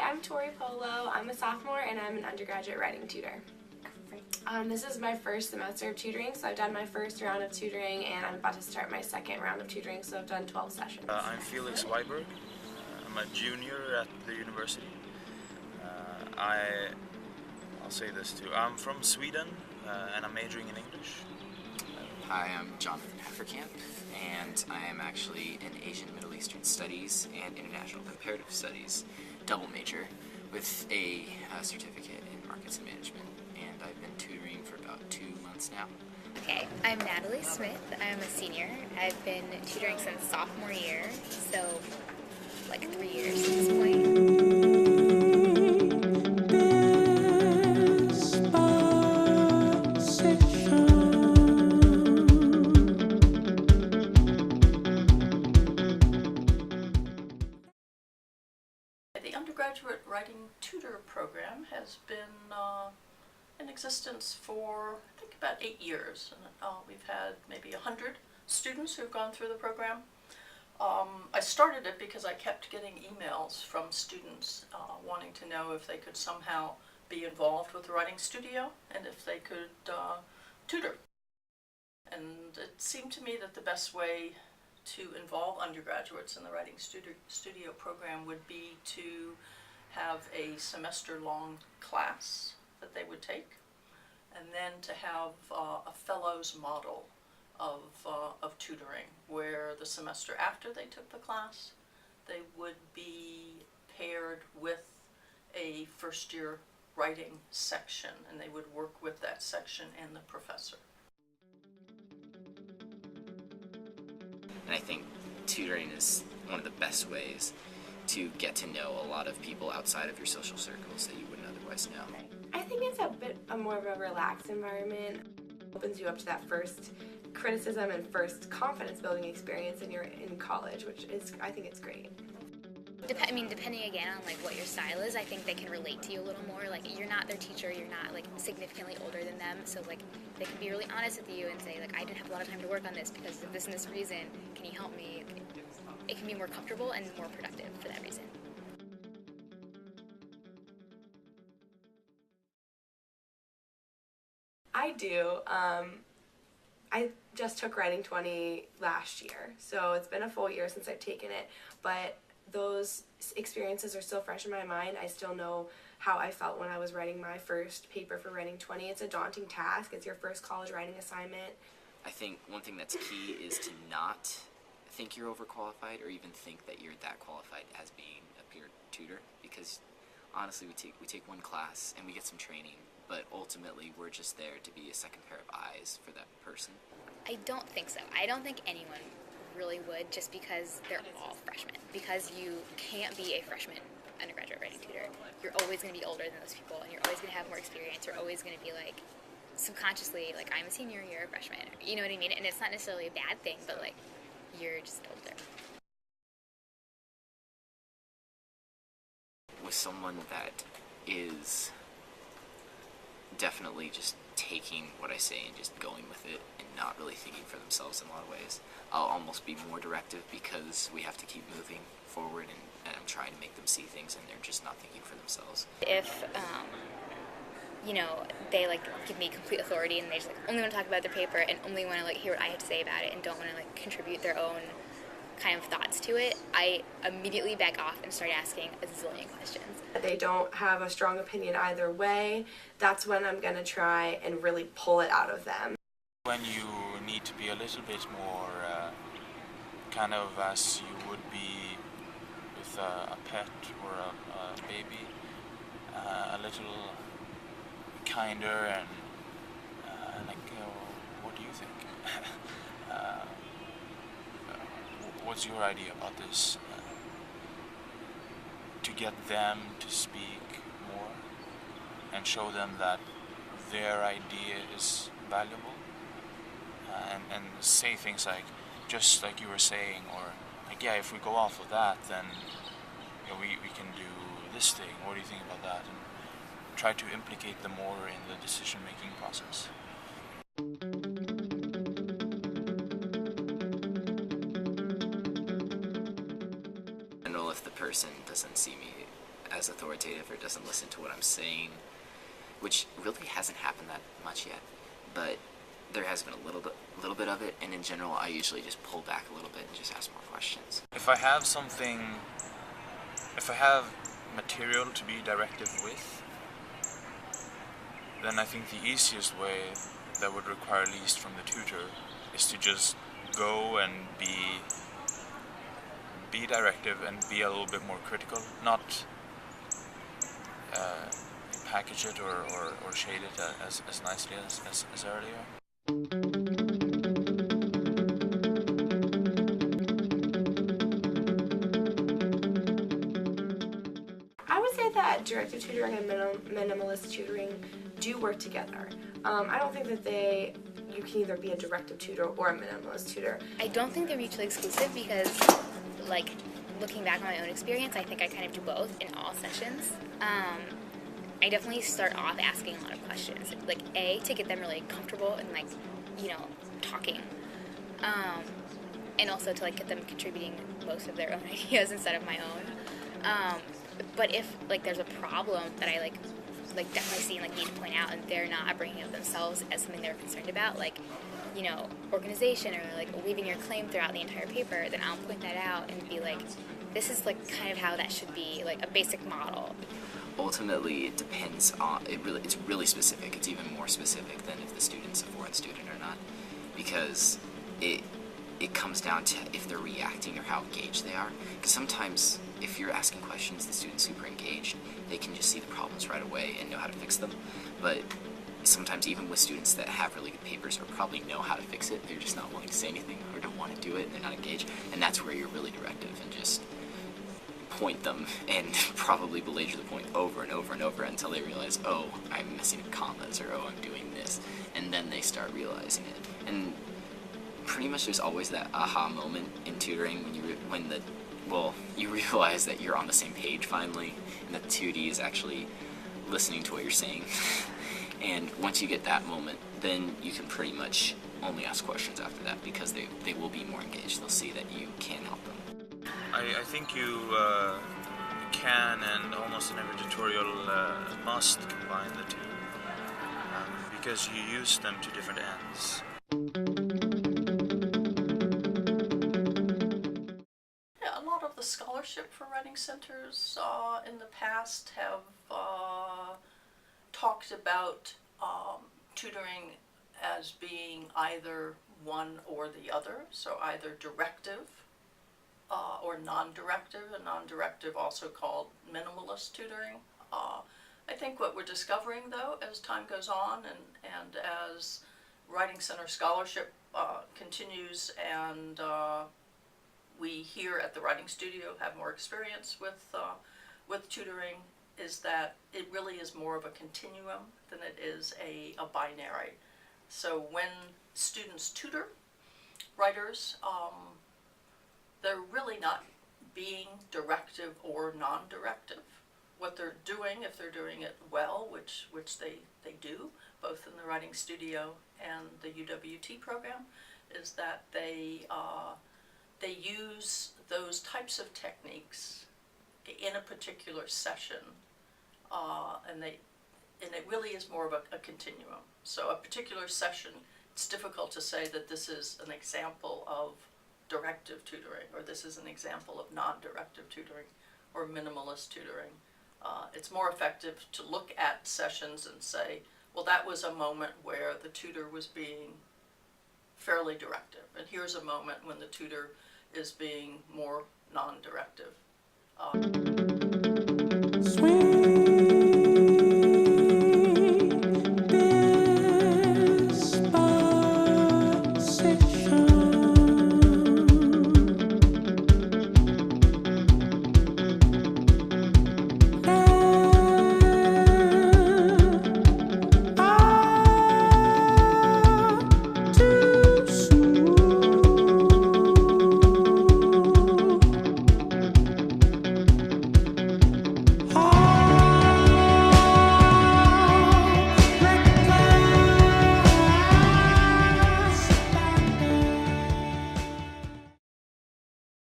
I'm Tori Polo. I'm a sophomore and I'm an undergraduate writing tutor. This is my first semester of tutoring, so I've done my first round of tutoring and I'm about to start my second round of tutoring, so I've done 12 sessions. I'm Felix Weiberg. I'm a junior at the university. I'll say this too. I'm from Sweden and I'm majoring in English. Hi, I'm Jonathan Hefferkamp, and I am actually an Asian Middle Eastern Studies and International Comparative Studies double major with a certificate in Markets and Management, and I've been tutoring for about 2 months now. Okay, I'm Natalie Smith. I'm a senior. I've been tutoring since sophomore year, so like 3 years at this point. The undergraduate writing tutor program has been in existence for, I think, about 8 years. And we've had maybe 100 students who've gone through the program. I started it because I kept getting emails from students wanting to know if they could somehow be involved with the writing studio and if they could tutor. And it seemed to me that the best way to involve undergraduates in the writing studio program would be to have a semester-long class that they would take, and then to have a fellows model of tutoring, where the semester after they took the class, they would be paired with a first-year writing section, and they would work with that section and the professor. And I think tutoring is one of the best ways to get to know a lot of people outside of your social circles that you wouldn't otherwise know. I think it's a bit more of a relaxed environment. It opens you up to that first criticism and first confidence building experience in college, which is, I think it's great. Depending again on like what your style is, I think they can relate to you a little more. Like, you're not their teacher, you're not like significantly older than them, so like they can be really honest with you and say like, I didn't have a lot of time to work on this because of this and this reason. Can you help me? It can be more comfortable and more productive for that reason. I do. I just took Writing 20 last year, so it's been a full year since I've taken it, but those experiences are still fresh in my mind. I still know how I felt when I was writing my first paper for Writing 20. It's a daunting task. It's your first college writing assignment. I think one thing that's key is to not think you're overqualified or even think that you're that qualified as being a peer tutor, because honestly we take one class and we get some training, but ultimately we're just there to be a second pair of eyes for that person. I don't think so. I don't think anyone really would, just because they're all freshmen. Because you can't be a freshman undergraduate writing tutor. You're always going to be older than those people, and you're always going to have more experience. You're always going to be like, subconsciously, like, I'm a senior, you're a freshman. You know what I mean? And it's not necessarily a bad thing, but like, you're just older. With someone that is definitely just taking what I say and just going with it and not really thinking for themselves in a lot of ways, I'll almost be more directive because we have to keep moving forward, and I'm trying to make them see things and they're just not thinking for themselves. If they like give me complete authority and they just like only want to talk about their paper and only want to like hear what I have to say about it and don't want to like contribute their own kind of thoughts to it, I immediately back off and start asking a zillion questions. They don't have a strong opinion either way. That's when I'm going to try and really pull it out of them. When you need to be a little bit more kind of as you would be with a pet or a baby, a little kinder and what do you think? What's your idea about this? To get them to speak more and show them that their idea is valuable, and say things like, just like you were saying, or like, yeah, if we go off of that, then we can do this thing. What do you think about that? And try to implicate them more in the decision-making process. And if the person doesn't see me as authoritative or doesn't listen to what I'm saying, which really hasn't happened that much yet, but there has been a little bit of it, and in general I usually just pull back a little bit and just ask more questions. If I have material to be directive with, then I think the easiest way that would require least from the tutor is to just go and be directive and be a little bit more critical, not package it or shade it as nicely as earlier. I would say that directed tutoring and minimalist tutoring do work together. I don't think that you can either be a directive tutor or a minimalist tutor. I don't think they're mutually exclusive because, like, looking back on my own experience, I think I kind of do both in all sessions. I definitely start off asking a lot of questions, like to get them really comfortable and talking, and also to get them contributing most of their own ideas instead of my own. But if there's a problem that I definitely see and need to point out, and they're not bringing it themselves as something they're concerned about, organization or weaving your claim throughout the entire paper, then I'll point that out and be like, this is kind of how that should be, a basic model. Ultimately, it depends on it's really specific. It's even more specific than if the student's a foreign student or not, because it comes down to if they're reacting or how engaged they are. Because sometimes if you're asking questions, the student's super engaged, they can just see the problems right away and know how to fix them. But sometimes even with students that have really good papers or probably know how to fix it, they're just not willing to say anything or don't want to do it, and they're not engaged. And that's where you're really directive and just point them and probably belabor the point over and over and over until they realize, oh, I'm missing commas, or oh, I'm doing this, and then they start realizing it. And pretty much there's always that aha moment in tutoring when you realize that you're on the same page finally, and that the 2D is actually listening to what you're saying. And once you get that moment, then you can pretty much only ask questions after that, because they will be more engaged. They'll see that you can help them. I think you can, and almost in every tutorial must combine the two, because you use them to different ends. Yeah, a lot of the scholarship for writing centers in the past have talked about tutoring as being either one or the other, so either directive or non-directive, and non-directive also called minimalist tutoring. I think what we're discovering, though, as time goes on and as Writing Center scholarship continues, and we here at the Writing Studio have more experience with tutoring, is that it really is more of a continuum than it is a binary. So when students tutor writers, they're really not being directive or non-directive. What they're doing, if they're doing it well, which they do, both in the Writing Studio and the UWT program, is that they use those types of techniques in a particular session, and it really is more of a continuum. So a particular session, it's difficult to say that this is an example of directive tutoring, or this is an example of non-directive tutoring or minimalist tutoring. It's more effective to look at sessions and say, well, that was a moment where the tutor was being fairly directive, and here's a moment when the tutor is being more non-directive.